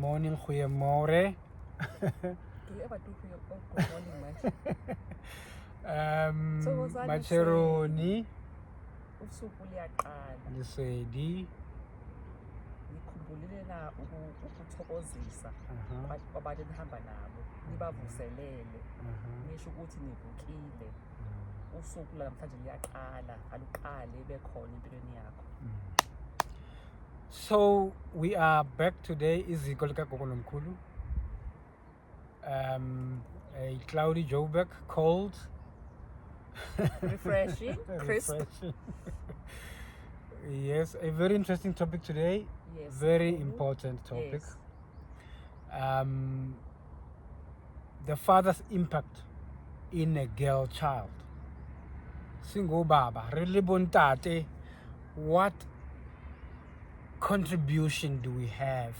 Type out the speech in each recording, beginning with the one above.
morning, goeiemorgen. Do you ever do for your good morning, mate? Macheroni, Usuku liyaqala. Lesedi. Ngikhumbulile na ukuthokozisa kwabantu enihamba nabo. Nibavuselele. Nisho ukuthi nivukile. Usuku namhlanje liyaqala, aluqale bekhona empilweni yakho. So we are back today. Iziko likagogo nomkhulu. A cloudy Joburg, cold. Refreshing, crisp. Refreshing. Yes, a very interesting topic today. Yes. Very important topic. Yes. The father's impact in a girl child. Single baba, really bontate. What contribution do we have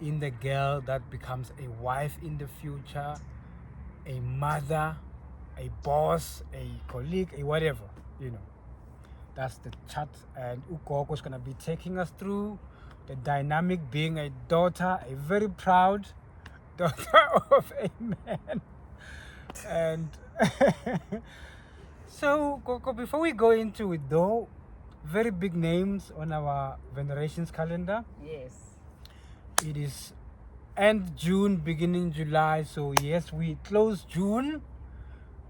in the girl that becomes a wife in the future, a mother, a boss, a colleague, a whatever, you know? That's the chat, and uGogo is going to be taking us through the dynamic being a daughter, a very proud daughter of a man. And so, Gogo, before we go into it though, very big names on our venerations calendar. Yes. It is end June, beginning July. So yes, we close June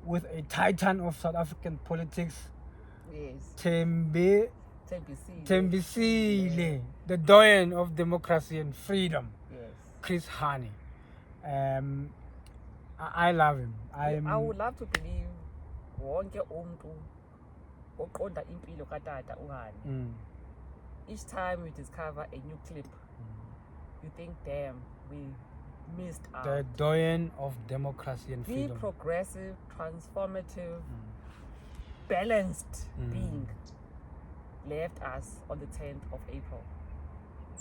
with a titan of South African politics. Yes. Tembisile, the doyen of democracy and freedom. Yes. Chris Hani. I love him. I would love to believe wonke umuntu oqonda impilo katata uHani. Each time we discover a new clip, you think, damn, we missed out. The doyen of democracy and freedom. The progressive, transformative, balanced being left us on the 10th of April.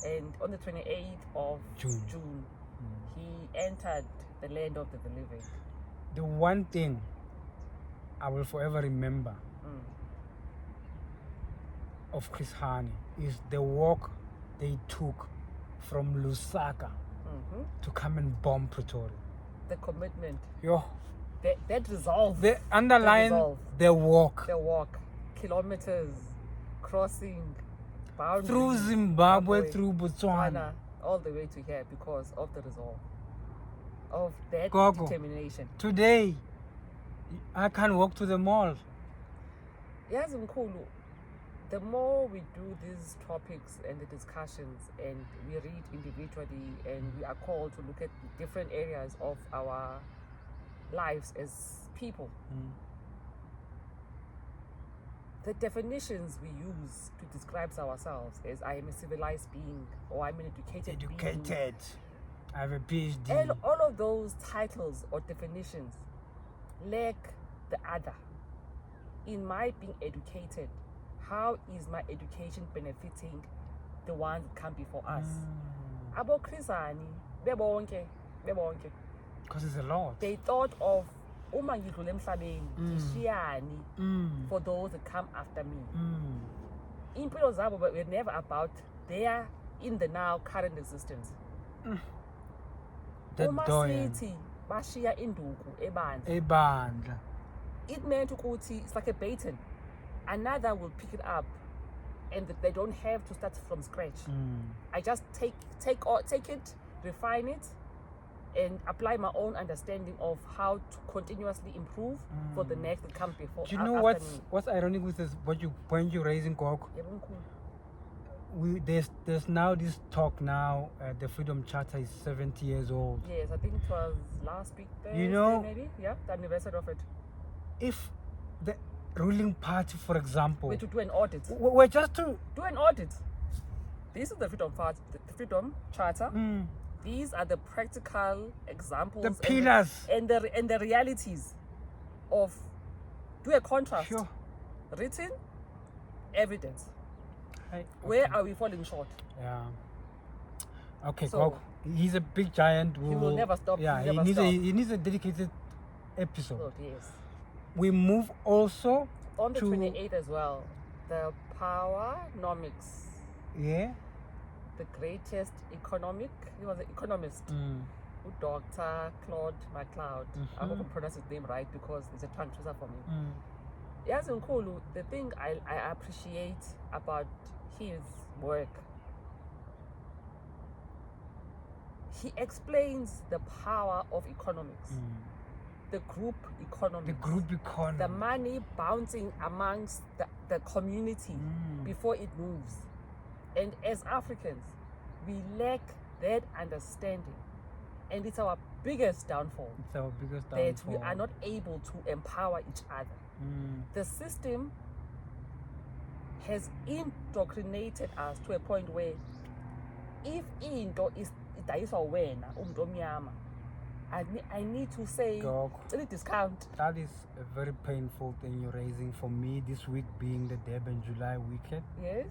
And on the 28th of June, he entered the land of the living. The one thing I will forever remember of Chris Hani is the walk they took from Lusaka to come and bomb Pretoria. The commitment. Yo. That resolve. They underline the walk. The walk. Kilometers, crossing, boundaries. Through Zimbabwe, through Botswana. All the way to here because of the resolve. Of that Gogo, determination. Today, I can't walk to the mall. Yes, Mkhulu. The more we do these topics and the discussions and we read individually and we are called to look at different areas of our lives as people, the definitions we use to describe ourselves as I am a civilized being or I'm an educated being, I have a PhD. And all of those titles or definitions lack the other. In my being educated, how is my education benefiting the ones that come before us? Abo Chrisani, bebonke. Because it's a lot. They thought of uma ngidlule emhlabeni, ngishiyani for those that come after me. Impilo zabo were never about their in the now current existence. Uma sithi bashiya induku ebandla. It meant ukuthi it's like a baton. Another will pick it up, and they don't have to start from scratch. I just take it, refine it, and apply my own understanding of how to continuously improve for the next that comes before. Do you know what's ironic with this? What you point you're raising, Gogo? There's now this talk now. The Freedom Charter is 70 years old. Yes, I think it was last week. Thursday, you know, maybe the anniversary of it. If the ruling party, for example, we're to do an audit. We're just to do an audit. This is the Freedom Charter. These are the practical examples, the pillars, and the realities of do a contrast. Sure. Written evidence. Where are we falling short? Yeah. Okay, so he's a big giant. He will never stop. Yeah, he needs a dedicated episode. Yes. We move also on the 28th as well. The powernomics. Yeah. the greatest he was an economist, Dr. Claude MacLeod. I hope I pronounced his name right because it's a tongue twister for me. Yes, Nkulu, the thing I appreciate about his work, he explains the power of economics, the group economy, the money bouncing amongst the community before it moves. And as Africans, we lack that understanding. And it's our biggest downfall. That we are not able to empower each other. The system has indoctrinated us to a point where if into is idayiswa wena umuntu omnyama, I need to say any discount. That is a very painful thing you're raising for me this week, being the Durban July weekend. Yes.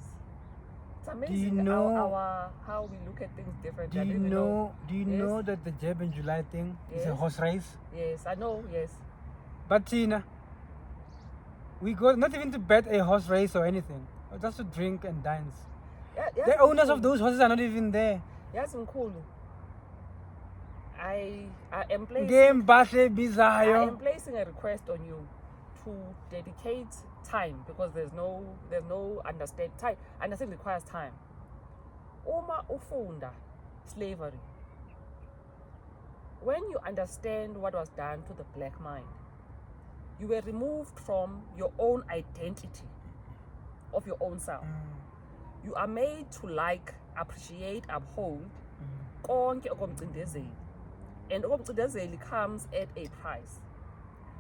It's amazing how we look at things differently. Do you know that the Durban July thing is a horse race? Yes, I know, yes. But Tina, we go not even to bet a horse race or anything, just to drink and dance. The owners of those horses are not even there. Yes, Nkulu. I am placing a request on you to dedicate time, because there's no understand time. Understanding requires time. Uma ufunda slavery. When you understand what was done to the black mind, you were removed from your own identity of your own self. You are made to like, appreciate, uphold konke okomcindezeli. And okomcindezeli comes at a price.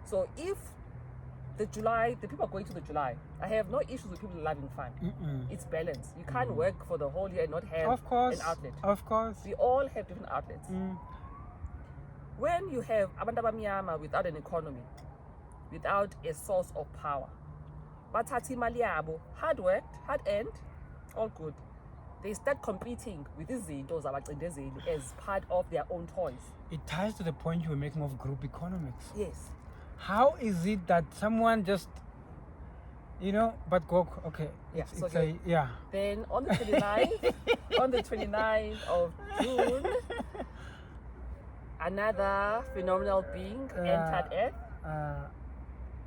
So if the people are going to the July, I have no issues with people having fun. It's balance. You can't work for the whole year and not have an outlet. Of course. We all have different outlets. When you have abantu abamnyama without an economy, without a source of power, bathatha imali yabo, hard worked, hard earned, all good. They start competing with izinto zabacindezeli as part of their own toys. It ties to the point you were making of group economics. Yes. How is it that someone just, but go, okay. Yeah, Then on the 29th of June, another phenomenal being entered Earth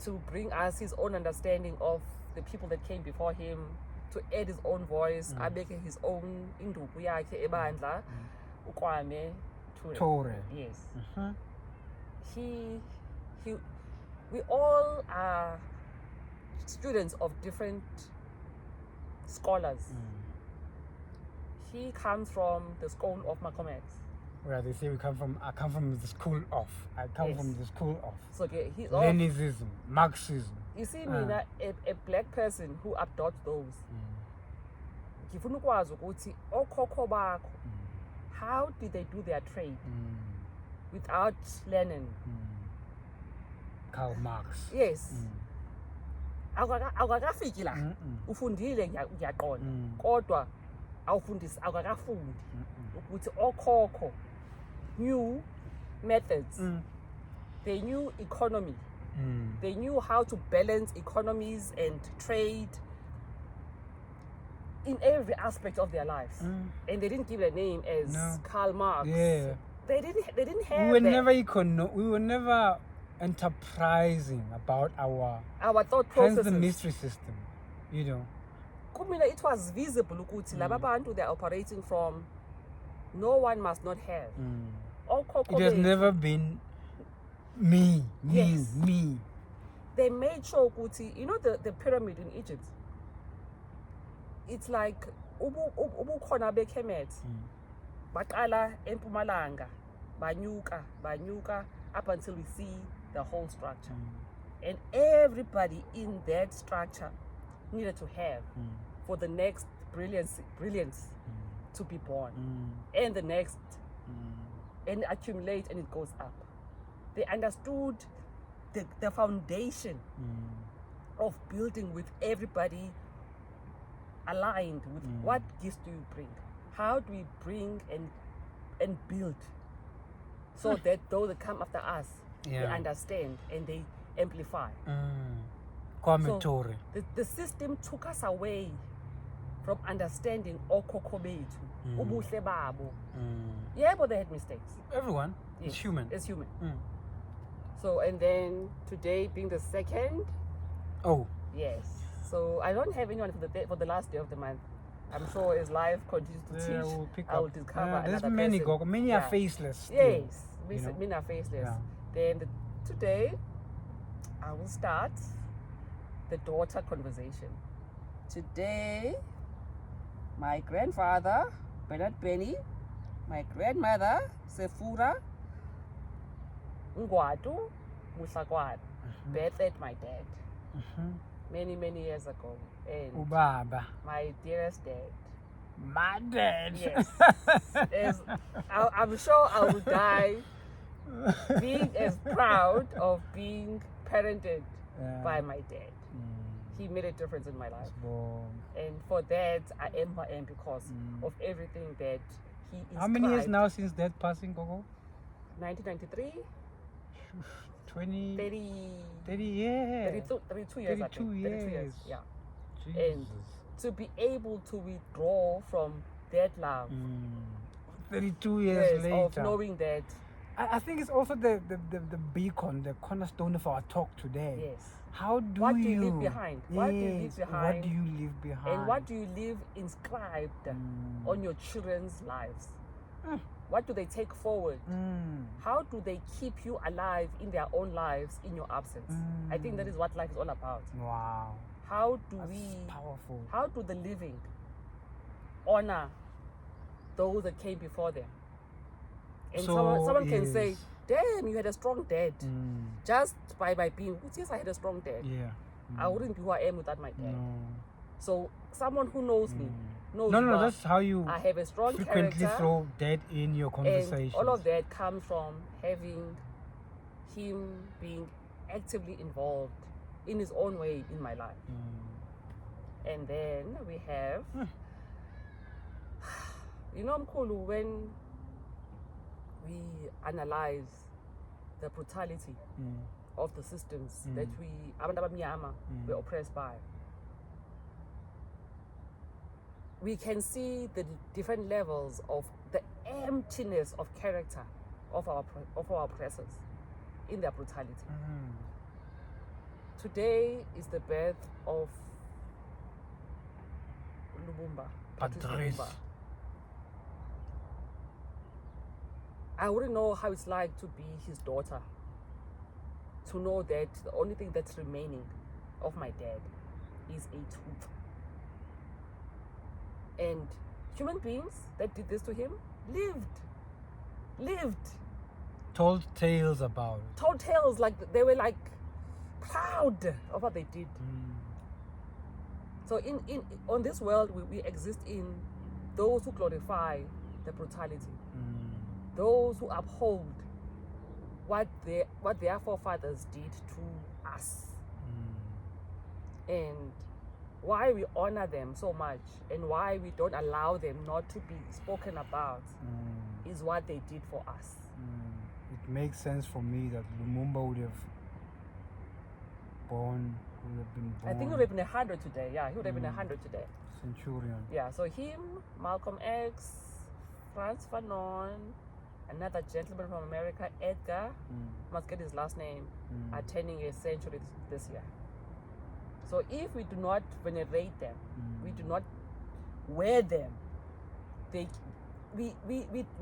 to bring us his own understanding of the people that came before him, to add his own voice, abeke his own induku yakhe ebandla, uKwame Ture. Yes. We all are students of different scholars. He comes from the school of Malcolm X. Where they say I come from the school of. I come from the school of. So he's Leninism, Marxism. You see, Mina, a black person who adopts those. Ngifuna ukwazi ukuthi okhokho bakho, how did they do their trade without Lenin? Karl Marx. Yes. Awukakafiki la. Ufundile ngiyaqonda. Kodwa awukakafundi ukuthi okhokho knew methods. They knew economy. They knew how to balance economies and trade in every aspect of their lives. And they didn't give a name as Karl Marx. Yeah. They didn't have we were never enterprising about our thought processes. Hence the mystery system, Kumina, it was visible ukuthi laba bantu they're operating from no one must not have. It has never been me. They made sure ukuthi, the pyramid in Egypt, it's like ubukhona beKhemet baqala eMpumalanga banyuka up until we see the whole structure. And everybody in that structure needed to have for the next brilliance to be born, and the next, and accumulate, and it goes up. They understood the foundation of building with everybody aligned with what gifts do you bring, how do we bring and build, so that those that come after us, they understand and they amplify. So the system took us away from understanding okhokho bethu. ubuhle babo. Mm. Yeah, but they had mistakes. Everyone. Yes, It's human. It's human. Mm. So, and then today being the second, Oh. yes. So I don't have anyone for the last day of the month. I'm sure as life continues to teach, We'll pick I will up. discover There's another many person. Gogo. Many are faceless. Still, Yes, you know? many are faceless. Yeah. Then today, I will start the daughter conversation. Today, my grandfather, Bernard Benny, my grandmother, Sefura, Ngwatu, Musakwat, birthed my dad many years ago. And Ubaba. my dearest dad. My dad. Yes. I'm sure I will die being as proud of being parented by my dad. He made a difference in my life. And for that, I am who I am because of everything that he inscribed. How many years now since that passing, Gogo? 1993? 30 years. 32 years, 32 I think. years. 32 years, yeah. Jesus. And to be able to withdraw from that love 32 years later. of knowing that. I think it's also the beacon, the cornerstone of our talk today. Yes. What do you leave behind? Yes. What do you leave behind? What do you leave behind? And what do you leave inscribed on your children's lives? What do they take forward? How do they keep you alive in their own lives in your absence? I think that is what life is all about. Wow. How do That's powerful. How do the living honor those that came before them? And So someone can say, damn, you had a strong dad. Just by being, yes, I had a strong dad. Yeah. I wouldn't be who I am without my dad. No. So someone who knows me knows No, that's how you I have a strong frequently character, throw dad in your conversation. and all of that comes from having him being actively involved in his own way in my life. And then we have, you know, Mkulu, when we analyze the brutality of the systems that abantu abamnyama were oppressed by, we can see the different levels of the emptiness of character of our oppressors in their brutality. Today is the birth of Patrice Lumumba. I wouldn't know how it's like to be his daughter, to know that the only thing that's remaining of my dad is a tooth. And human beings that did this to him lived. Told tales about it. Told tales, like they were like proud of what they did. So in on this world, we exist in those who glorify the brutality, those who uphold what their forefathers did to us, and why we honor them so much and why we don't allow them not to be spoken about is what they did for us. It makes sense for me that Lumumba would have been born. I think he would have been 100 today. Yeah, he would have been 100 today. Centurion. Yeah, so him, Malcolm X, Frantz Fanon, another gentleman from America, Edgar, must get his last name, are turning a century this year. So if we do not venerate them, we do not wear them, we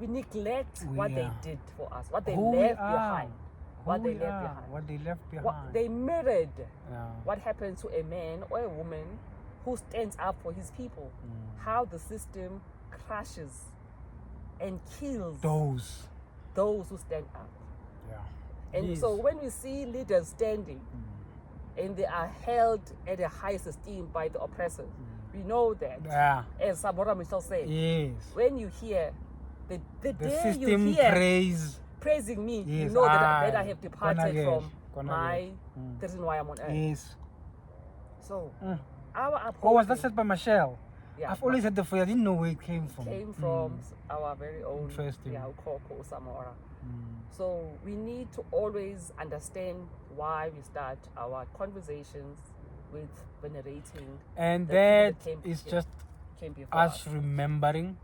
neglect what they did for us, what they left behind. What they left behind. They mirrored what happens to a man or a woman who stands up for his people. How the system crushes and kills those who stand up. And so when we see leaders standing and they are held at the highest esteem by the oppressors, we know that, as Sabora Michel said, when you hear the day system you hear praising me, you know that I have departed from the reason why I'm on earth. So our upholding, was that said by Michelle? Yeah, I've always had the fear. I didn't know where it came from. It came from our very own Ugogo Samora. So we need to always understand why we start our conversations with venerating. And that is just us remembering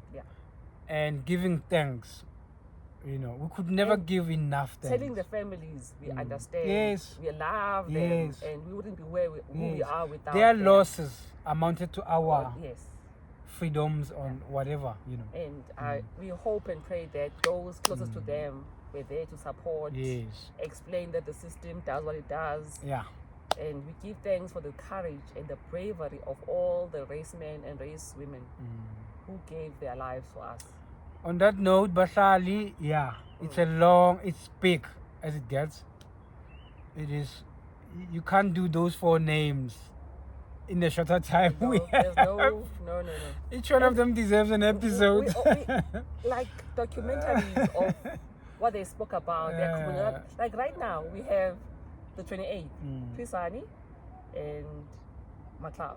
and giving thanks. You know, we could never give enough thanks. Telling the families we understand, yes, we love them, yes, and we wouldn't be who we are without their them. losses amounted to our yes, freedoms on whatever, you know. And we hope and pray that those closest to them were there to support, explain that the system does what it does. Yeah. And we give thanks for the courage and the bravery of all the race men and race women who gave their lives for us. On that note, Basali, it's big as it gets. It is, you can't do those 4 names in a shorter time. No. Each one of them deserves an episode. We like documentaries of what they spoke about. Like right now, we have the 28th, Prisani and McLeod.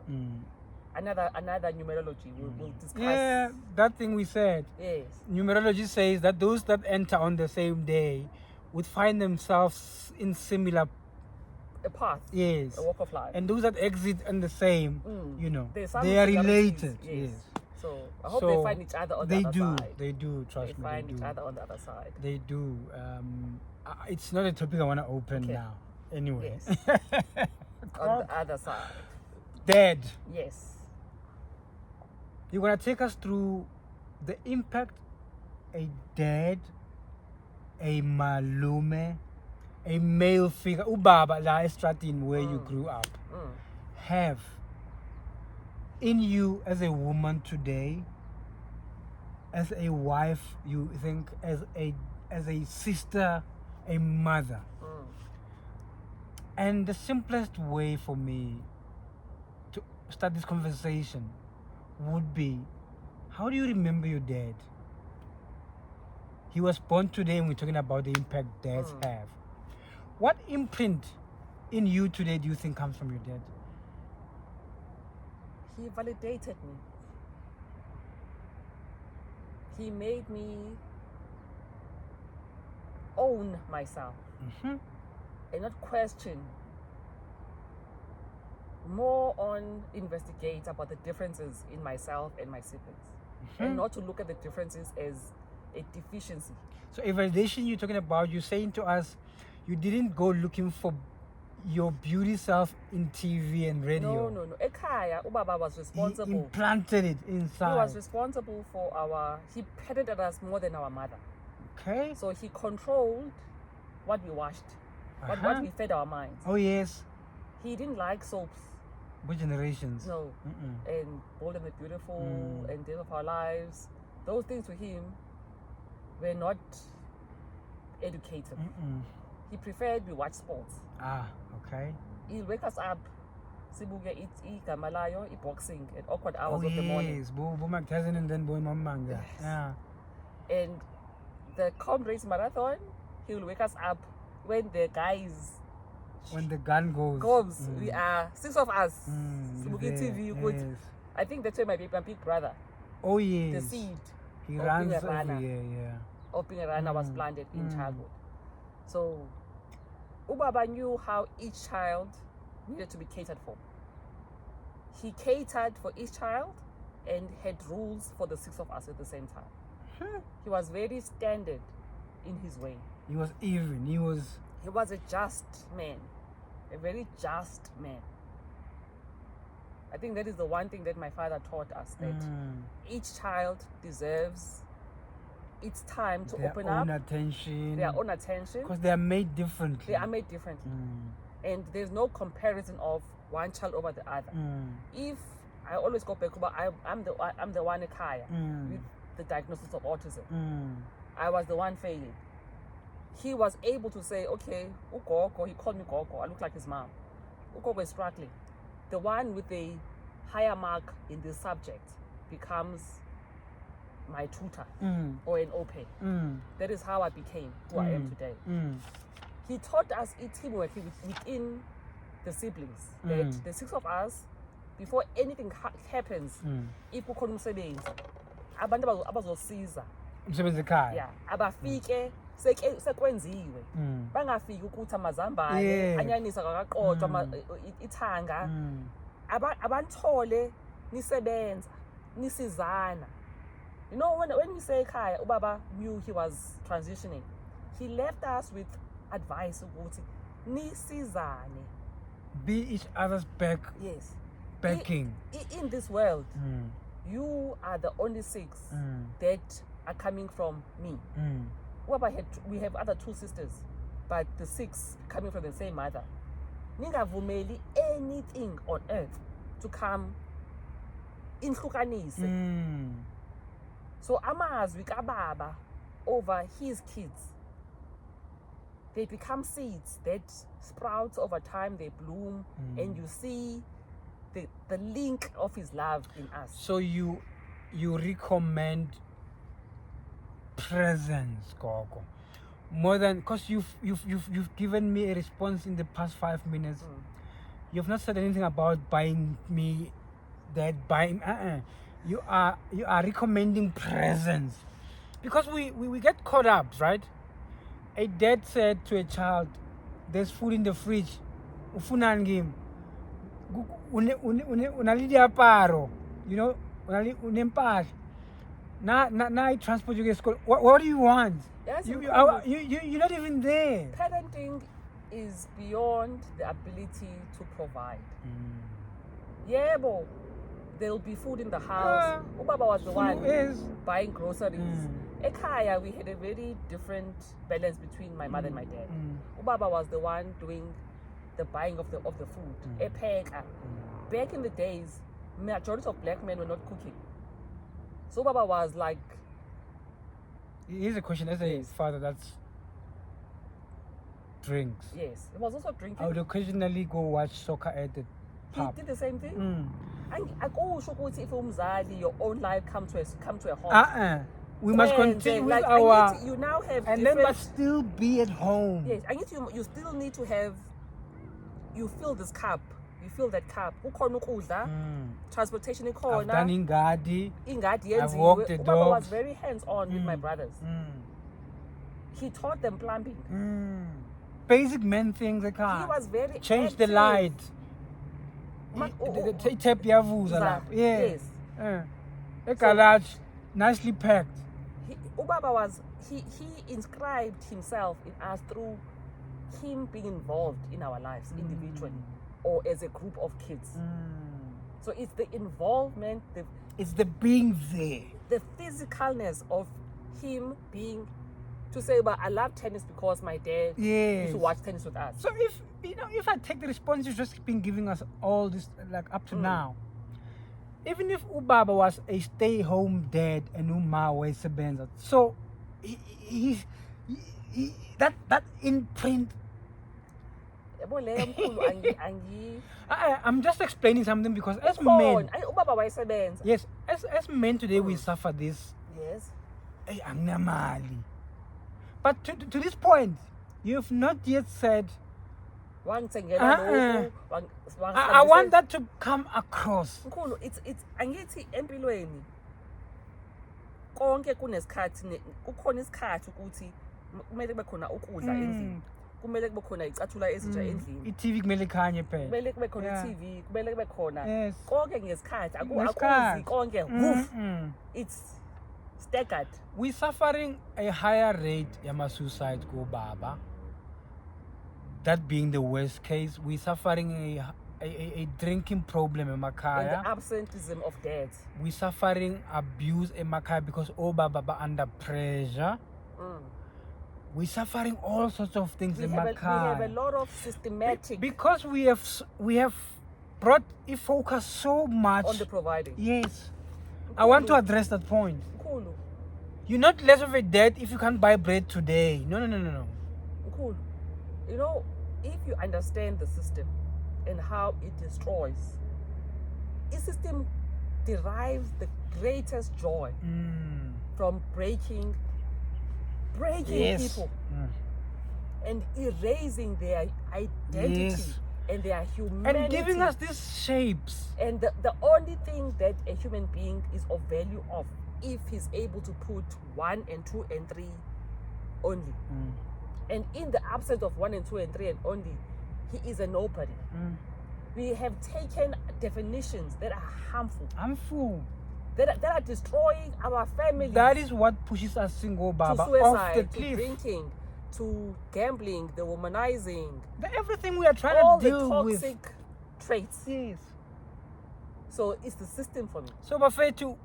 Another numerology we'll discuss. Yeah, that thing we said. Yes. Numerology says that those that enter on the same day would find themselves in similar path. Yes. A walk of life. And those that exit on the same, you know, they are related. Yes. So I hope they find each other on the other side. They do. Trust me. They find each other on the other side. They do. It's not a topic I want to open now. Anyway. Yes. On the other side. Dad. Yes. You're going to take us through the impact a dad, a malume, a male figure, ubaba la estratin where you grew up, have in you as a woman today, as a wife, you think, as a sister, a mother. And the simplest way for me to start this conversation would be, how do you remember your dad? He was born today and we're talking about the impact dads have. What imprint in you today do you think comes from your dad? He validated me. He made me own myself and not question. More on investigate about the differences in myself and my siblings, and not to look at the differences as a deficiency. So a validation you're talking about, you're saying to us, you didn't go looking for your beauty self in TV and radio. No. Ekaya, Ubaba was responsible. He implanted it inside. He was responsible for he parented us more than our mother. Okay. So he controlled what we watched, what we fed our minds. Oh yes. He didn't like soaps. What generations? No. And Bold and the Beautiful and Days of Our Lives. Those things to him were not educated. He preferred we watch sports. Okay. He'll wake us up. Sibuke Gamalayo, boxing at awkward hours of the morning. Yes, Bo and then Boy Mamanga. Yes. Yeah. And the comrades marathon, he'll wake us up when the guys. When the gun goes. We are 6 of us. Sibuke TV, yes. I think that's where my big brother. Oh yes. The seed. He runs every year, of being a runner was planted in childhood. So Ubaba knew how each child needed to be catered for. He catered for each child and had rules for the 6 of us at the same time. He was very standard in his way. He was even. He was a just man. A very just man. I think that is the one thing that my father taught us, that each child deserves its time to open up. Their own attention. Because they are made differently. And there's no comparison of one child over the other. If I always go back, I'm the one in Kaya with the diagnosis of autism. I was the one failing. He was able to say, okay, uGogo, he called me Gogo, I look like his mom. uGogo is struggling. The one with a higher mark in this subject becomes my tutor or an OPE. That is how I became who I am today. He taught us teamwork within the siblings. That the 6 of us, before anything happens, if kukhona umsebenzi, abantu abazosiza. Umsebenzi ekhaya. Yeah, abafike sekwenziwe. Bangafiki ukuthi amazambane, anyanisa kakaqoqwa ithanga. Abanthole nisebenza, nisizana. You know, when we say Kaya, Ubaba knew he was transitioning. He left us with advice ukuthi nisizane. Be each other's back. Yes. Backing. In this world, you are the only 6 that are coming from me. We have other 2 sisters, but the 6 coming from the same mother. Ningavumeli anything on earth to come inhlukanise. So amazwi kababa over his kids, they become seeds that sprout over time, they bloom, and you see the link of his love in us. So you recommend presence, Gogo, more than, because you've given me a response in the past 5 minutes. You've not said anything about buying me that buying. You are recommending presence, because we get caught up, right? A dad said to a child, "There's food in the fridge. Ufuna ngim. Unali diaparo, you know, unali unempahla. Na I transport you to school. What do you want? Yes, You're not even there." Parenting is beyond the ability to provide. Yebo, there'll be food in the house. Ubaba was the one buying groceries. Ekhaya, we had a very different balance between my mother and my dad. Ubaba was the one doing the buying of the food. Epheka. Back in the days, majority of black men were not cooking. So Ubaba was like... Here's a question. As a father that's drinks. Yes, he was also drinking. I would occasionally go watch soccer at the pub. He did the same thing. I go if your own life come to a halt. We must continue with our... You now have... And then but still be at home. Yes, you still need to have... You fill this cup. You fill that cup. Transportation in corner. I've done ingadi. I've walked the dog. was very hands-on with my brothers. He taught them plumbing. Basic men things I can't. He was very Change active. the light. Tape yavuza. Yes. A garage nicely packed. Ubaba was he inscribed himself in us through him being involved in our lives individually or as a group of kids. So it's the involvement, it's the being there, the physicalness of him being to say, "But I love tennis because my dad used to watch tennis with us." So if I take the response you've just been giving us all this like up to now, even if Ubaba was a stay-home dad and Uma was a benza, so he that imprint. I'm just explaining something because as men, yes, as men today we suffer this. Yes. But to this point, you have not yet said. I want that to come across. It's angithi empilweni konke kunesikhathi kukhona isikhathi ukuthi kumele kube khona ukudla endlini, kumele kube khona icathulo ezitsha endlini, iTV kumele ikhanye phela, kumele kube khona iTV, kumele kube khona konke ngesikhathi, akuzi konke it's staggered. We suffering a higher rate yama suicide go baba. That being the worst case, we suffering a drinking problem in Makaya. And the absenteeism of dads. We suffering abuse in Makaya because baba under pressure. We suffering all sorts of things in Makaya. We have a lot of systematic. Because we have brought a focus so much on the providing. Yes. I want to address that point. You're not less of a dad if you can't buy bread today. No. Cool. You know, if you understand the system and how it destroys, the system derives the greatest joy from breaking people and erasing their identity and their humanity. And giving us these shapes. And the only thing that a human being is of value of, if he's able to put 1 and 2 and 3 only. And in the absence of 1 and 2 and 3 and only, he is a nobody. We have taken definitions that are harmful. that are destroying our family. That is what pushes us single baba to suicide, off the to cliff. drinking, to gambling, the womanizing. Everything we are trying all to deal with. the toxic traits. Yes. So it's the system for me. So Bafethu,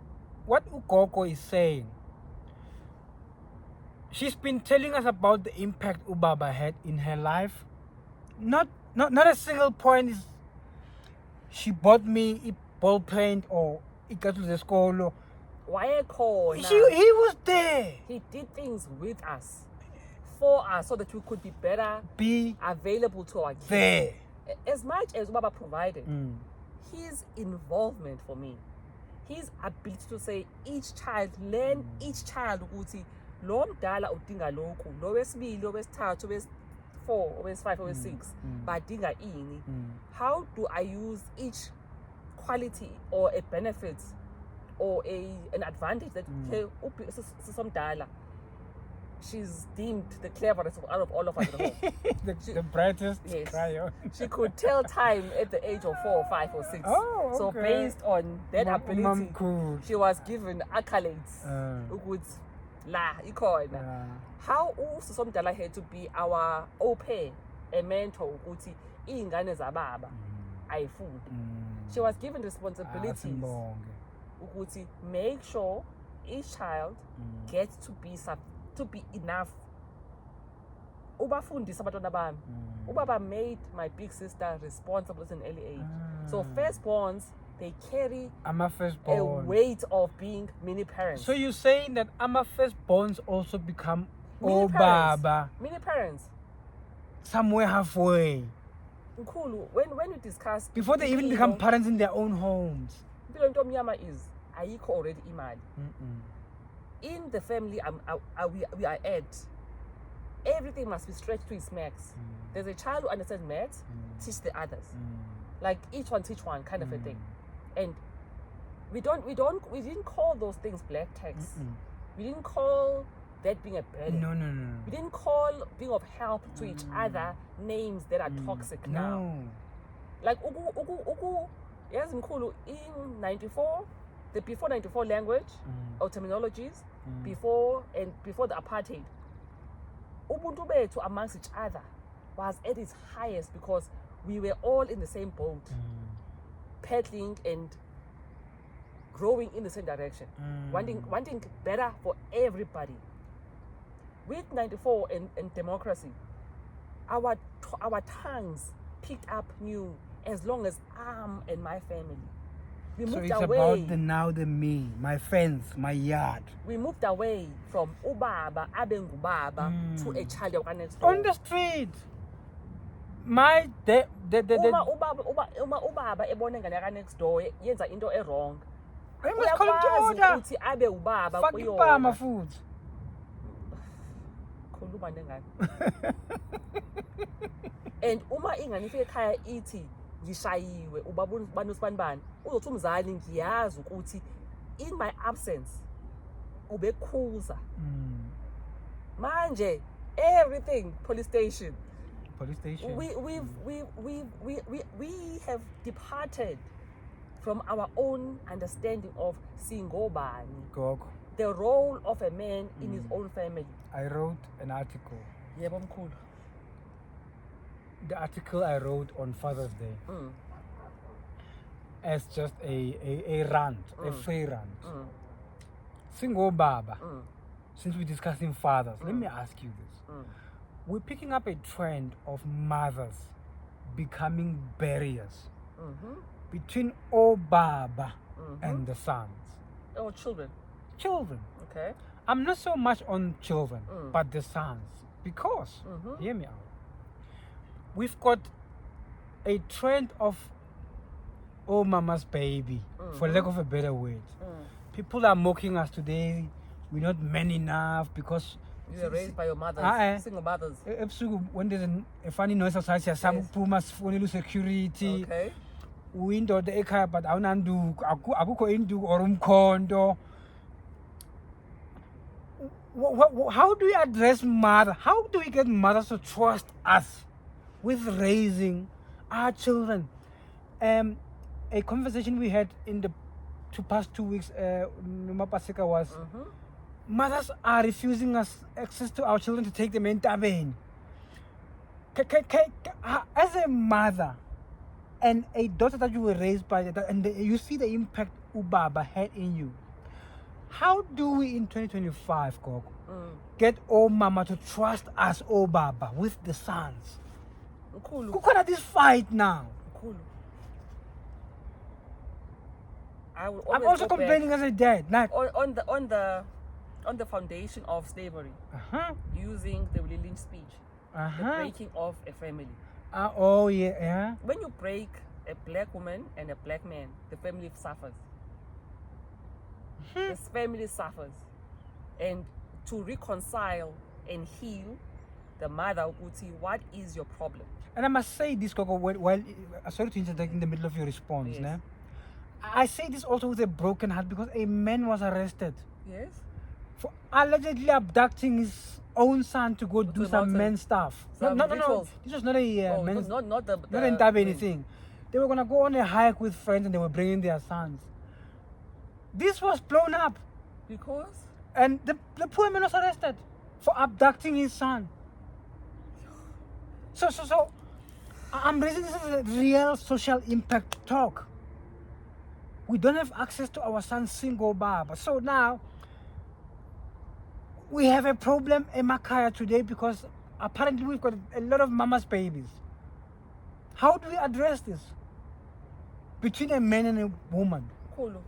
what uGogo is saying, she's been telling us about the impact ubaba had in her life. Not a single point is she bought me a ball pen or it got to the school. Why call? He was there. He did things with us, for us, so that we could be better, be available to our kids. There. As much as Baba provided, his involvement for me, his ability to say each child, learn each child ukuthi lo mdala udinga lokhu, lo wesibili, lo wesithathu, owes-4, owes-5, owes-6, badinga ini. How do I use each quality or a benefit or an advantage that somdala, she's deemed the cleverest out of all of us at home. the brightest. Yes. Crayon. She could tell time at the age of 4 or 5 or 6. Oh, okay. So based on that ability, she was given accolades. How also somdala had to be our au pair, a mentor, ukuthi iy'ngane zababa ayifunda. She was given responsibilities. Ukuthi make sure each child gets to be enough. Ubafundisa abantwana bami. Ubaba made my big sister responsible at an early age. So firstborns, they carry a weight of being mini parents. So you're saying that our firstborns also become baba, mini parents, somewhere halfway. Cool. When you discuss before they even become parents in their own homes. Is ayikho already imali. In the family we are at, everything must be stretched to its max. There's a child who understands maths, teach the others. Like each one teach one kind of a thing. And we didn't call those things black tax. We didn't call that being a burden. No. We didn't call being of help to each other names that are toxic now. Like ugu yes, in 94, the before 94 language or terminologies, before the apartheid, ubuntu bethu amongst each other was at its highest because we were all in the same boat, paddling and growing in the same direction, wanting better for everybody. With 94 and democracy, our tongues picked up new as long as I'm and my family. We moved it's away. About the now, the me, my fence, my yard. We moved away from ubaba, abengubaba, to a child of next door. On the street. My Uma ubaba ebona ingane yaka next door yenza into wrong. Uyakwazi ukuthi abe ubaba kuyona. Futhi. Khuluma nengane. And uma ingane ifike ekhaya ithi ngishayiwe ubaba banosibani uzothi umzali ngiyazi ukuthi in my absence ubekhuza. Manje everything police station. We have departed from our own understanding of singobani, the role of a man in his own family. I wrote an article. Yebo mkhulu. The article I wrote on Father's Day as just a rant, a free rant. Singobaba. Since we're discussing fathers, let me ask you this. We're picking up a trend of mothers becoming barriers between Obaba and the sons. Oh, children. Okay. I'm not so much on children, but the sons. Because, hear me out, we've got a trend of mama's baby, for lack of a better word. People are mocking us today. We're not men enough because you were raised by your mothers, single mothers. When there's a funny noise outside, some pumas phone security. Okay. Window the ekhaya but awunanduku akukho induku or umkhondo. How do we address mother? How do we get mothers to trust us with raising our children? A conversation we had in the to past 2 weeks, Numa Pasika was mothers are refusing us access to our children to take them in Tabane. As a mother and a daughter that you were raised by, and you see the impact Ubaba had in you, how do we in 2025, Gogo, get all mama to trust us, all Baba, with the sons? Kukhona this fight now. I'm also complaining as a dad. Like, on the foundation of slavery, using the Willie Lynch speech, the breaking of a family. Oh yeah. When you break a black woman and a black man, the family suffers. The family suffers, and to reconcile and heal the mother, what is your problem? And I must say this, Gogo, while sorry to interject in the middle of your response. Yes. Né? I say this also with a broken heart because a man was arrested. Yes. For allegedly abducting his own son to go do some men stuff. No. This was not a men's, not anything. They were gonna go on a hike with friends and they were bringing their sons. This was blown up because, and the poor man was arrested for abducting his son. So I'm raising this as a real social impact talk. We don't have access to our son's single baba. So now we have a problem in Makaya today because apparently we've got a lot of mama's babies. How do we address this between a man and a woman? Cool.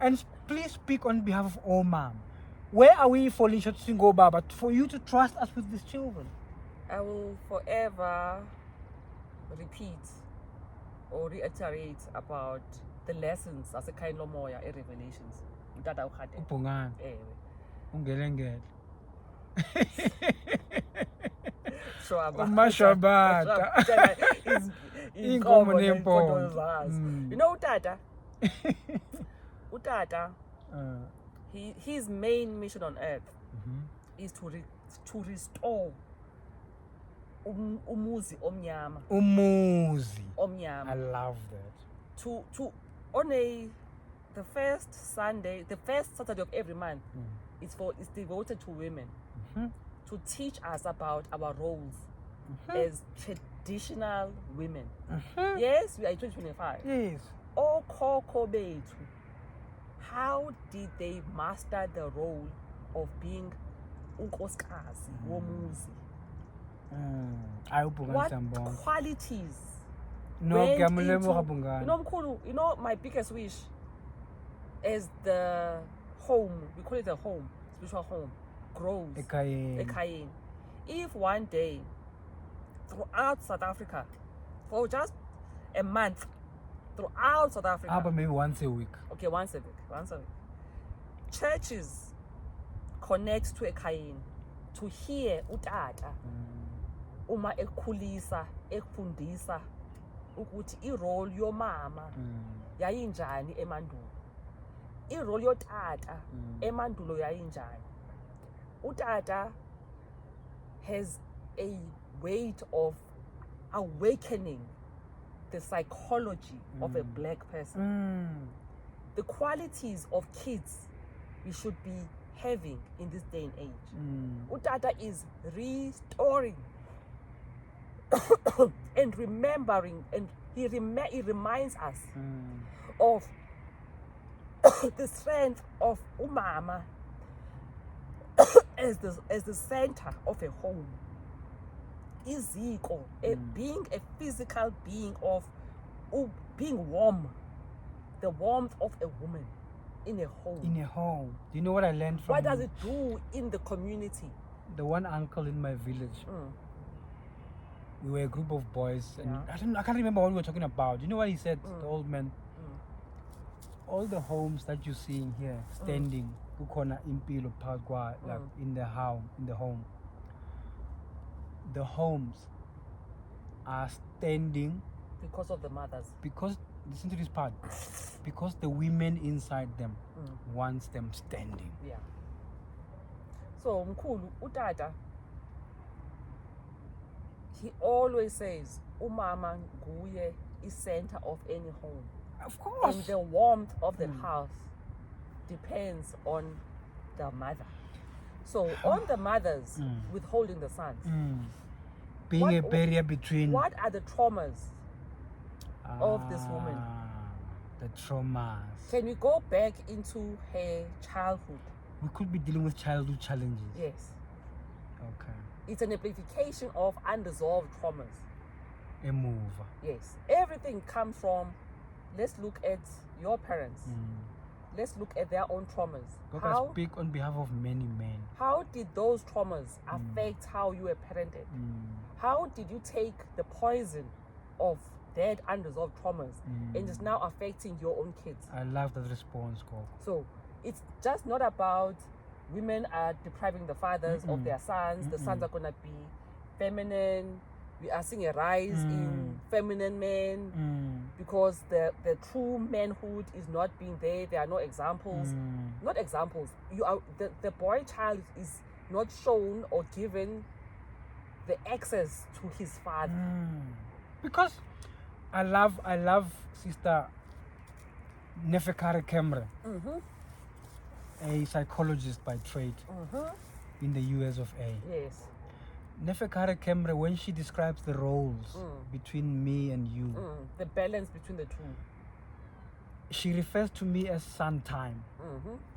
And please speak on behalf of all mom. Where are we falling short single baba for you to trust us with these children? I will forever repeat or reiterate about the lessons as a kind of moya in Revelations. Utata ukhade. Ubhungane. Ewe. Ungelengele. Shwaba. Umashwabata. Inkomo neempondo zazo. Utata, his main mission on earth is to restore umuzi omnyama. Umuzi. Omnyama. I love that. The first Saturday of every month, it's devoted to women, to teach us about our roles as traditional women. Yes, we are in 2025. Yes. Oh, Koko Betu, how did they master the role of being unkosikazi womuzi? What qualities? My biggest wish as the home, we call it a home, spiritual home, grows. Ekayeni. If one day, throughout South Africa, for just a month, throughout South Africa. But maybe once a week. Okay, once a week. Churches connect to Ekayeni to hear utata uma ekhulisa, ekufundisa ukuthi irole yomama yayinjani emandulo. Irole yotata emandulo yayinjani. Utata has a weight of awakening the psychology of a black person. The qualities of kids we should be having in this day and age. Utata is restoring and remembering, and he reminds us of the strength of umama as the center of a home. Iziko, being a physical being of being warm, the warmth of a woman in a home. In a home. Do you know what I learned from? What does it do in the community? The one uncle in my village. We were a group of boys, and I can't remember what we were talking about. You know what he said, the old man? All the homes that you're seeing here, standing, kukhona impilo phakathi like in the home. The homes are standing because of the mothers. Because listen to this part. Because the women inside them wants them standing. Yeah. So mkhulu utata, he always says umama nguye is center of any home. Of course. And the warmth of the house depends on the mother. So on the mothers withholding the sons. Being a barrier between. What are the traumas of this woman? The traumas. Can we go back into her childhood? We could be dealing with childhood challenges. Yes. Okay. It's an amplification of unresolved traumas. A move. Yes. Everything comes from, let's look at your parents. Let's look at their own traumas. I speak on behalf of many men. How did those traumas affect how you were parented? How did you take the poison of that unresolved traumas and it's now affecting your own kids? I love that response, Go. So it's just not about women are depriving the fathers of their sons. The sons are going to be feminine. We are seeing a rise in feminine men because the true manhood is not being there. There are no examples. Not examples. You are the boy child is not shown or given the access to his father. Because I love Sister Nefekare Kemre, a psychologist by trade in the US of A. Yes. Nefekare Kemre, when she describes the roles between me and you, the balance between the two, she refers to me as sun time.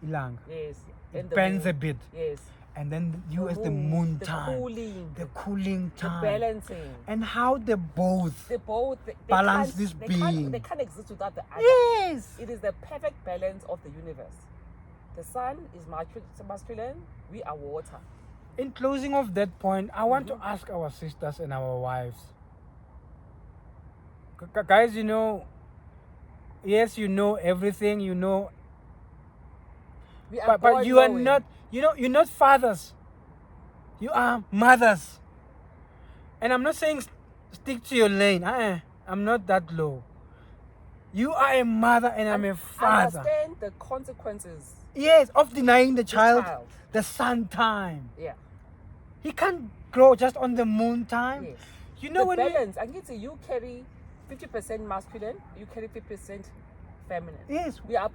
Ilang. Yes. It bends a bit. Yes. And then you as the moon time. The cooling time. The balancing. And how they both they balance this being. They can't exist without the other. Yes. It is the perfect balance of the universe. The sun is masculine, we are water. In closing of that point, I want to ask our sisters and our wives. Guys, you know, yes, you know everything, you know. But you are not, you're not fathers. You are mothers. And I'm not saying stick to your lane. I'm not that low. You are a mother and I'm a father. Understand the consequences. Yes, of denying the child the sun time. Yeah. He can't grow just on the moon time. Yes. You know the balance. I need to you carry 50% masculine, you carry 50% feminine. Yes. We are.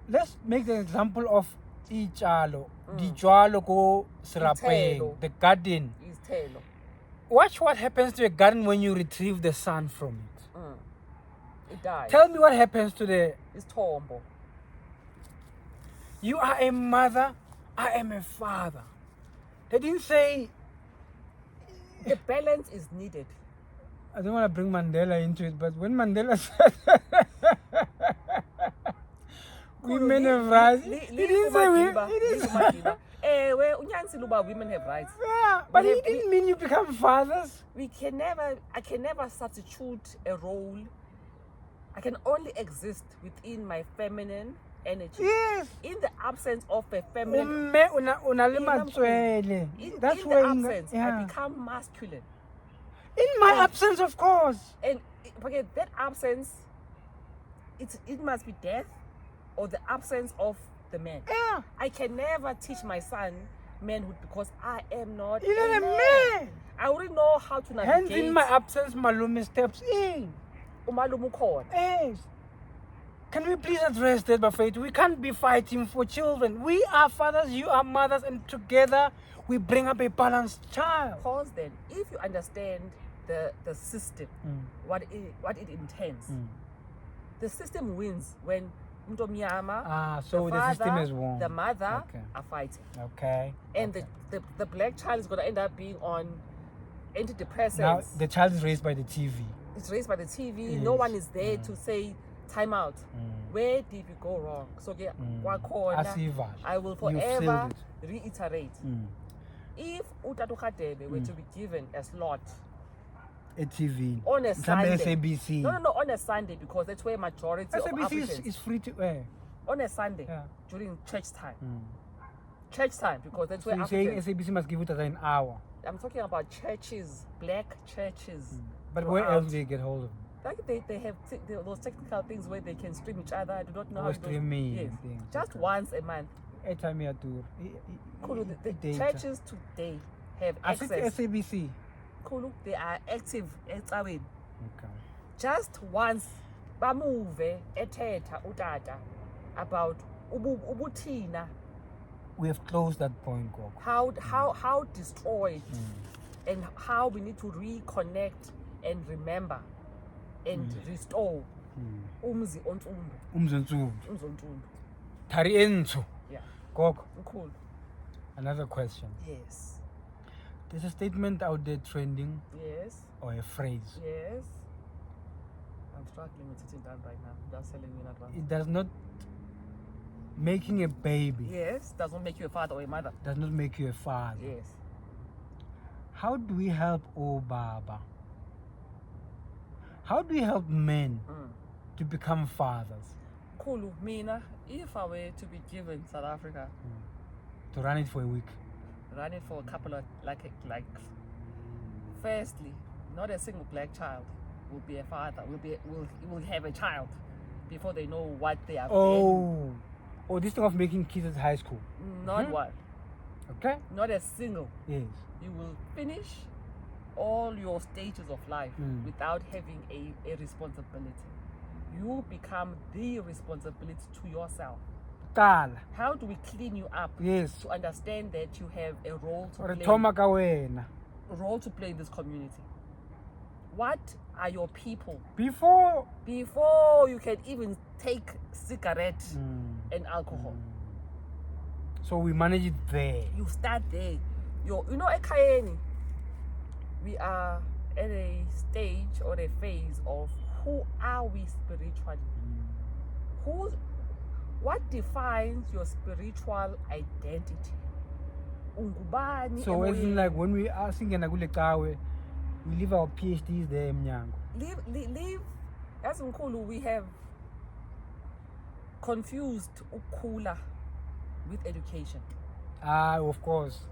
Let's make the example of Ichalo. Dijalo go serapeng, the garden. Is telo. Watch what happens to a garden when you retrieve the sun from it. It dies. Tell me what happens to the... It's tombo. You are a mother, I am a father. They didn't say... The balance is needed. I don't want to bring Mandela into it, but when Mandela said... women have rights. He didn't say women have rights. Yeah, but he didn't mean you become fathers. I can never substitute a role. I can only exist within my feminine energy. Yes. In the absence of a feminine. That's where I become masculine. In my absence, of course. And forget that absence, it must be death or the absence of the man. Yeah. I can never teach my son manhood because I am not a man. I wouldn't know how to navigate. Hence, in my absence, Malume steps in. Yes. Can we please address that, Buffet? We can't be fighting for children. We are fathers, you are mothers, and together we bring up a balanced child. Pause then. If you understand the system, what it intends, the system wins when so the the system is won. The mother are fighting. Okay. And the black child is going to end up being on antidepressants. Now the child is raised by the TV. It's raised by the TV. Yes. No one is there to say, time out. Where did we go wrong? So I will forever reiterate. If Utatu Khatebe were to be given a slot a TV on a Sunday, SABC. No, on a Sunday, because that's where majority of Africans is free to air. On a Sunday, during church time. Church time, because that's where you're Africans... saying SABC must give it an hour. I'm talking about churches, black churches. But where else do they get hold of them? Like they have those technical things where they can stream each other. I do not know how to stream. Yes. Just once a month. The churches today have access. I think SABC. They are active. Okay. Just once bamuve ethetha utata about ubuthina. We have closed that point, Gogo. How destroyed and how we need to reconnect and remember and restore umzi ontundu. Umzontundu. Thari entu. Yeah. Gogo. Cool. Another question. Yes. There's a statement out there trending. Yes. Or a phrase. Yes. I'm struggling with sitting down right now. Just telling you in advance. It does not making a baby. Yes. Does not make you a father or a mother. Does not make you a father. Yes. How do we help Baba? How do we help men to become fathers? Kulu, mina, if I were to be given South Africa, to run it for a week, run it for a couple of like firstly, not a single black child will be a father. Will have a child before they know what they are. Oh, this thing of making kids at high school. Not one. Okay. Not a single. Yes. You will finish all your stages of life without having a responsibility. You become the responsibility to yourself. How do we clean you up? Yes. To understand that you have a role to play in this community. What are your people? Before you can even take cigarette and alcohol. So we manage it there. You start there. You know, ekhayeni, we are at a stage or a phase of who are we spiritually? What defines your spiritual identity? Ungubani. So it's like when we are singing we leave our PhDs there, Mnyango. Leave. As Nkulu, we have confused ukula with education. Of course.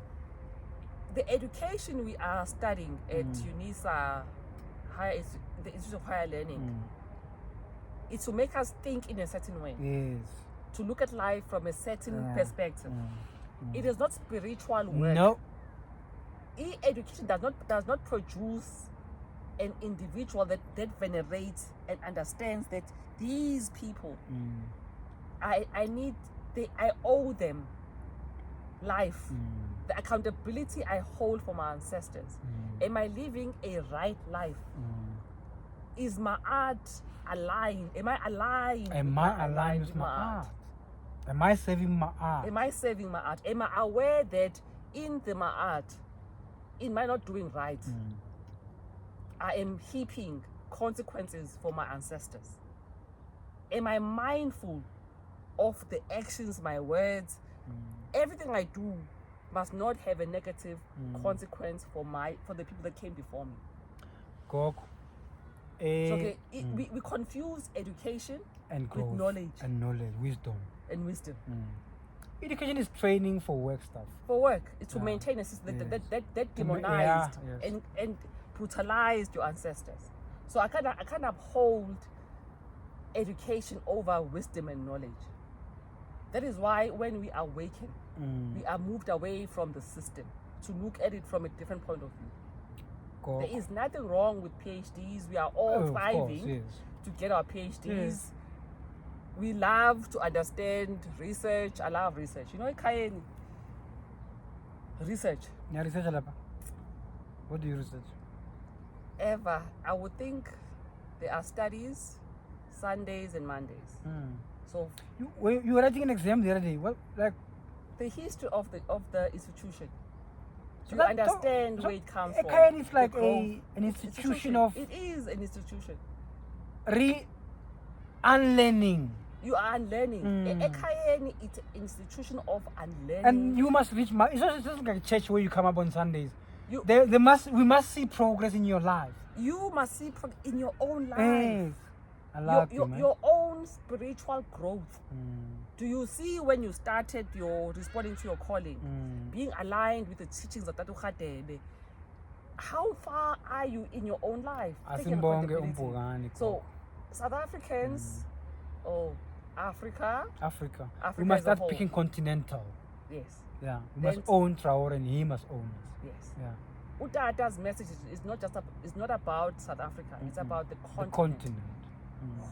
The education we are studying at UNISA, the Institute of Higher Learning, is to make us think in a certain way. Yes. To look at life from a certain perspective. It is not spiritual work. No. Education does not produce an individual that venerates and understands that these people, I owe them life. The accountability I hold for my ancestors. Am I living a right life? Is my art aligned? Am I aligned? Am I aligned with my art? Am I serving my art? Am I serving my art? Am I aware that in my art, in my not doing right, I am heaping consequences for my ancestors? Am I mindful of the actions, my words? Everything I do must not have a negative consequence for the people that came before me. Gogo. We confuse education and growth, with knowledge. And knowledge, wisdom. And wisdom. Education is training for work stuff. For work. It's to maintain a system that demonized and brutalized your ancestors. So I can't uphold education over wisdom and knowledge. That is why when we awaken, we are moved away from the system to look at it from a different point of view. There is nothing wrong with PhDs. We are all striving to get our PhDs. Yes. We love to understand research. I love research. You know, Kayeni? Research. Yeah, research. What do you research? I would think there are studies Sundays and Mondays. So you were writing an exam the other day. Well, like the history of the institution. Do you understand where it comes from? Ekayeni is like an institution of. It is an institution. Unlearning. You are unlearning. Ekayeni is an institution of unlearning. And you must reach. It's just like a church where you come up on Sundays. We must see progress in your life. You must see progress in your own life. Yes. I love your own spiritual growth. Do you see when you started your responding to your calling, being aligned with the teachings of Tatu Khadebe? How far are you in your own life? So, South Africans, Africa. We must start picking continental. Yes. Yeah. We must own Traore and he must own us. Yes. Yeah. Utata's message is not about South Africa. It's about the continent.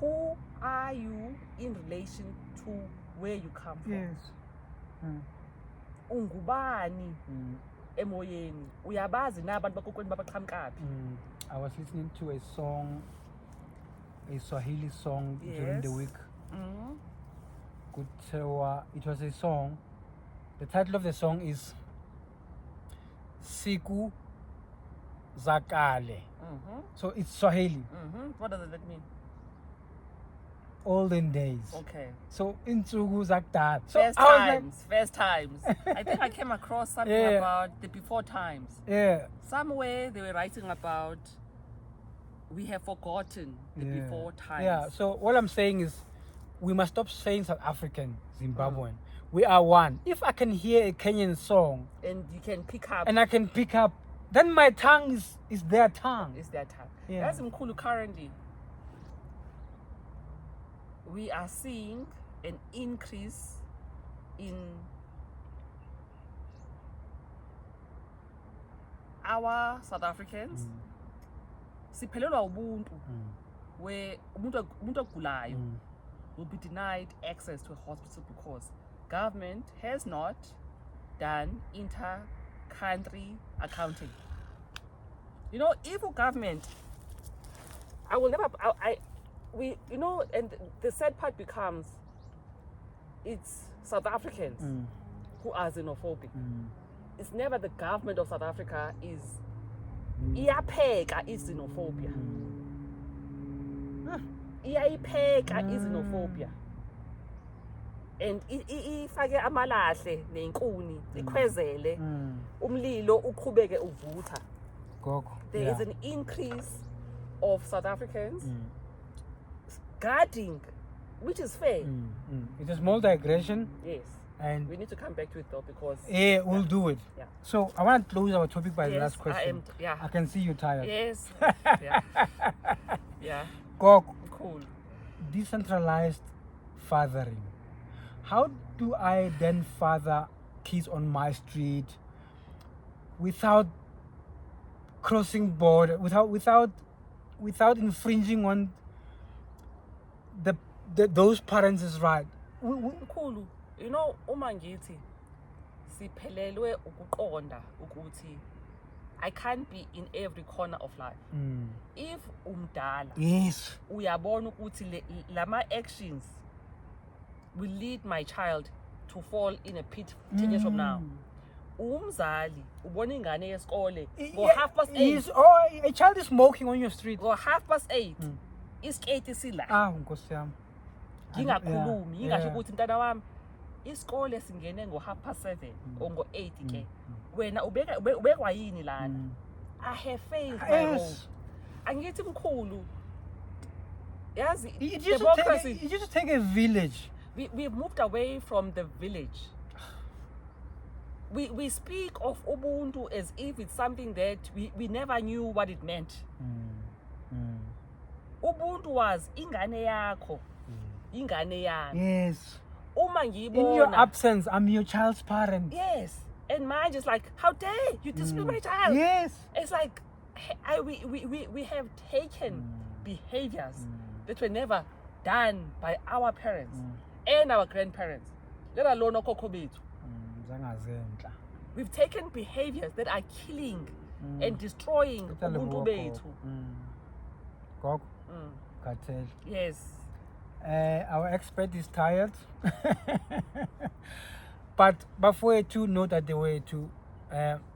who are you in relation to where you come from? Yes. Ungubani emoyeni. Uyabazi na abantu bakokwenu babaqhamukaphi. I was listening to a song, a Swahili song during the week. It was a song. The title of the song is Siku Zakale. So it's Swahili. What does that mean? Olden days. Okay. So Insugu Zakdad. So First times. I think I came across something about the before times. Yeah. Somewhere they were writing about we have forgotten the before times. Yeah. So what I'm saying is we must stop saying South African, Zimbabwean. We are one. If I can hear a Kenyan song and you can pick up and I can pick up, then my tongue is their tongue. It's their tongue. Yeah. That's Mkulu currently. We are seeing an increase in our South Africans. Siphelelwa ubuntu where umuntu ogulayo will be denied access to a hospital because government has not done inter-country accounting. You know, if a government, and the sad part becomes, it's South Africans who are xenophobic. It's never the government of South Africa is iyapheka xenophobia. Iyayipheka xenophobia. And ifake amalahle nenkuni ikhwezele umlilo uqhubeke uvutha. There is an increase of South Africans guarding, which is fair. It is multi-aggression. Yes. And we need to come back to it though because we'll do it. Yeah. So I want to close our topic by the last question. I can see you tired. Yes. Yeah. Cool. Decentralized fathering. How do I then father kids on my street without crossing border, without infringing on those parents' right? Cool. You know, uma ngithi siphelelwe ukuqonda ukuthi I can't be in every corner of life. If umdala, yes, uyabona ukuthi lama actions will lead my child to fall in a pit 10 years from now. Umzali ubona ingane yesikole go 8:30. A child is smoking on your street. Go 8:30. Iskate sila. Nkosi yami. Ngingakhulumi, ngingasho ukuthi mntana wami isikole singene go 7:30 or go 8 ke. Wena ubekwa yini lana? I have faith my role. Angithi mkhulu. Yazi democracy. It used to take a village. We've moved away from the village. We speak of Ubuntu as if it's something that we never knew what it meant. Ubuntu was ingane yakho, ingane yami. Yes. Uma ngiyibona. In your absence, I'm your child's parent. Yes. And mine just like, how dare you discipline my child? Yes. It's like we have taken behaviors that were never done by our parents and our grandparents, let alone okhokho bethu. We've taken behaviors that are killing and destroying ubuntu bethu. Yes. Our expert is tired. But before to know that the way to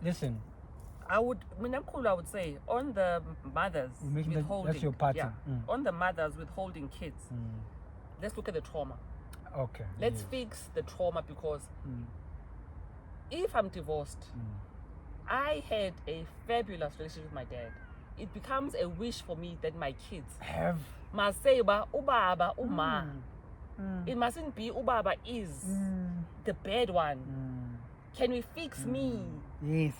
listen. I would say on the mothers withholding. That's your party. Yeah, on the mothers withholding kids. Let's look at the trauma. Okay. Let's fix the trauma because if I'm divorced, I had a fabulous relationship with my dad. It becomes a wish for me that my kids have must say ubaba, uma. It mustn't be ubaba is the bad one. Can we fix me? Yes.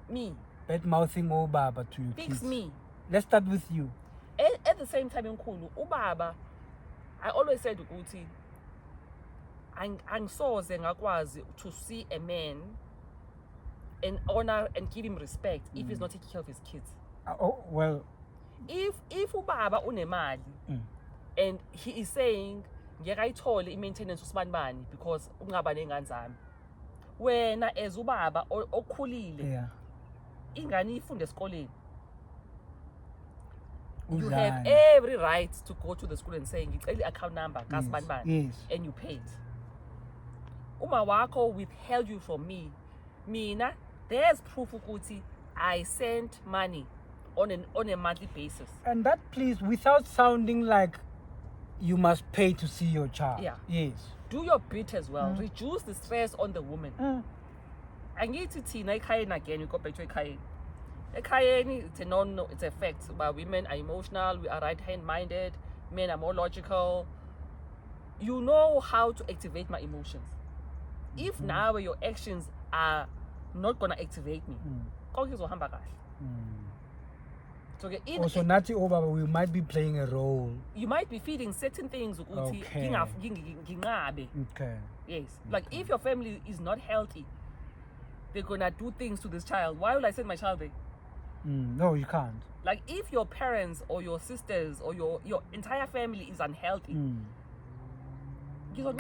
Me. Bad mouthing ubaba to you. Fix me. Let's start with you. At the same time, ubaba, I always said ukuthi angisoze ngakwazi to see a man and honor and give him respect if he's not taking care of his kids. Well, if ubaba unemali And he is saying, ngeke ayithole i-maintenance usibanibani because ungaba ney'ngane zami. Wena as ubaba okhulile, ingane ifunde esikoleni. You have every right to go to the school and say, ngicela i-account number kasbanibani, and you paid. Uma wako withheld you from me. Mina, there's proof ukuthi I sent money on a monthly basis. And that, please, without sounding like you must pay to see your child. Yeah. Yes. Do your bit as well. Reduce the stress on the woman. Angithi thina ekhayeni again, we go back to ekhayeni. Ekhayeni, it's a fact. But women are emotional, we are right-hand minded, men are more logical. You know how to activate my emotions. If now your actions are not gonna activate me, so also nati over, we might be playing a role. You might be feeding certain things. Okay. Yes. Like if your family is not healthy, they're gonna do things to this child. Why would I send my child there? No, you can't. Like if your parents or your sisters or your entire family is unhealthy, so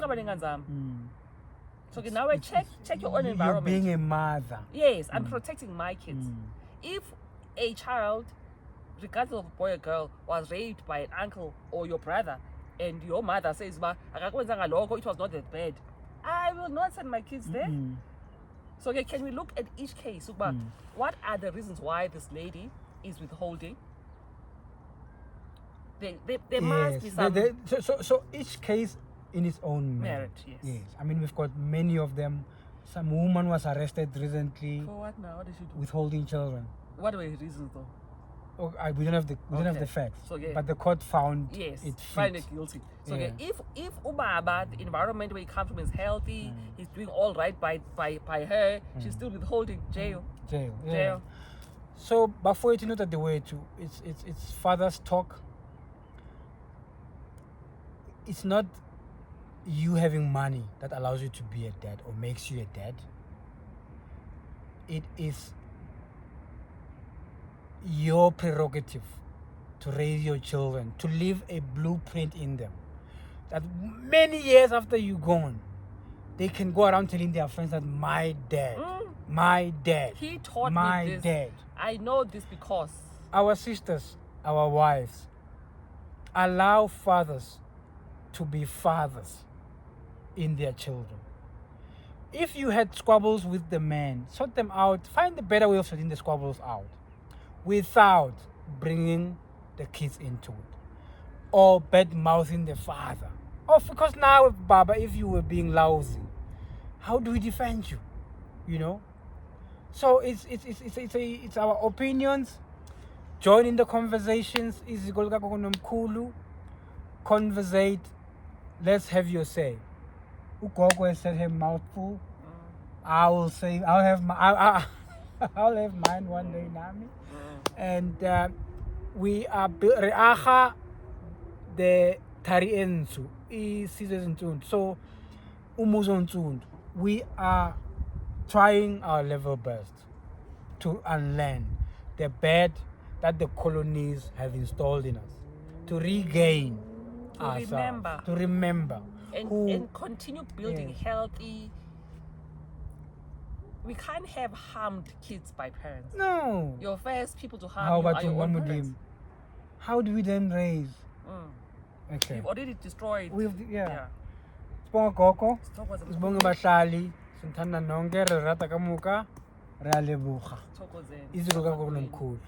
now I check your own environment. You're being a mother. Yes, I'm protecting my kids. If a child, regardless of boy or girl, was raped by an uncle or your brother, and your mother says, it was not that bad, I will not send my kids there. So can we look at each case? What are the reasons why this lady is withholding? There must be some... So each case in its own merit. Yes. I mean, we've got many of them. Some woman was arrested recently. For what now? What did she do? Withholding children. What were the reasons though? We don't have the facts. So, but the court found it found it guilty. So if Ubaba, the environment where he comes from is healthy, he's doing all right by her, she's still withholding jail. Jail. So before you know that the way to it's father's talk. It's not you having money that allows you to be a dad or makes you a dad. It is your prerogative to raise your children, to leave a blueprint in them. That many years after you're gone, they can go around telling their friends that my dad, he taught my me this. Dad. I know this because our sisters, our wives, allow fathers to be fathers in their children. If you had squabbles with the man, sort them out, find a better way of sorting the squabbles out without bringing the kids into it or bad-mouthing the father. Because now, Baba, if you were being lousy, how do we defend you? You know? So it's our opinions. Join in the conversations. Conversate. Let's have your say. uGogo has said her mouthful. I'll have mine one day, Nami. And we are reaha the tariensu season. So umuzon. We are trying our level best to unlearn the bad that the colonies have installed in us, to regain ourselves, to remember and continue building healthy. We can't have harmed kids by parents. No. Your first people to harm you are your own parents. How do we then raise? Okay. We've already destroyed. Sibonga gogo. Sibonga bahlali. Sinthanda nonke re rata kamuka. Re a leboga. Izulu kagogo nomkhulu.